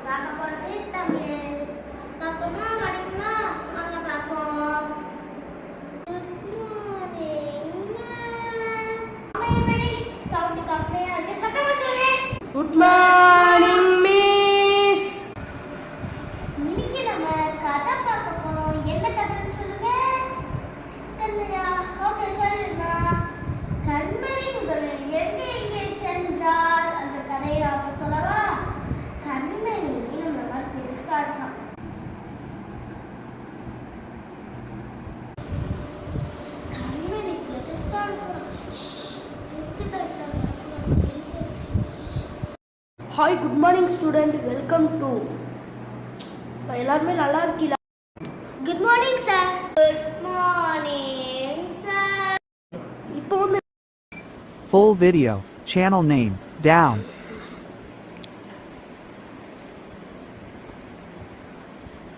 பார்க்க போறது தமிழ். பார்ப்போமா படிக்குமா? வாங்க பார்ப்போம். Good morning ma'am. அம்மையபடி சவுண்ட் கம்மியா இருக்கு. சத்தமா சொல்லு. Good morning miss. இன்னைக்கு நம்ம கதை பார்க்க போறோம். என்ன கதைன்னு சொல்லுங்க. தெரியலையா? ஓகே சொல்லுங்க. கண்மணி முதலில் எங்கே சென்றார் அந்த கதையை அவங்க சொல்லவா? கண்மணி நம்ம மாதிரி பெருசா இருக்கான். கண்மணி பெருசா இருக்கான். Hi good morning student, welcome to. எல்லாருமே நல்லா இருக்கீங்களா? Good morning sir. Good morning sir. இப்போ வந்து Full video, channel name, down.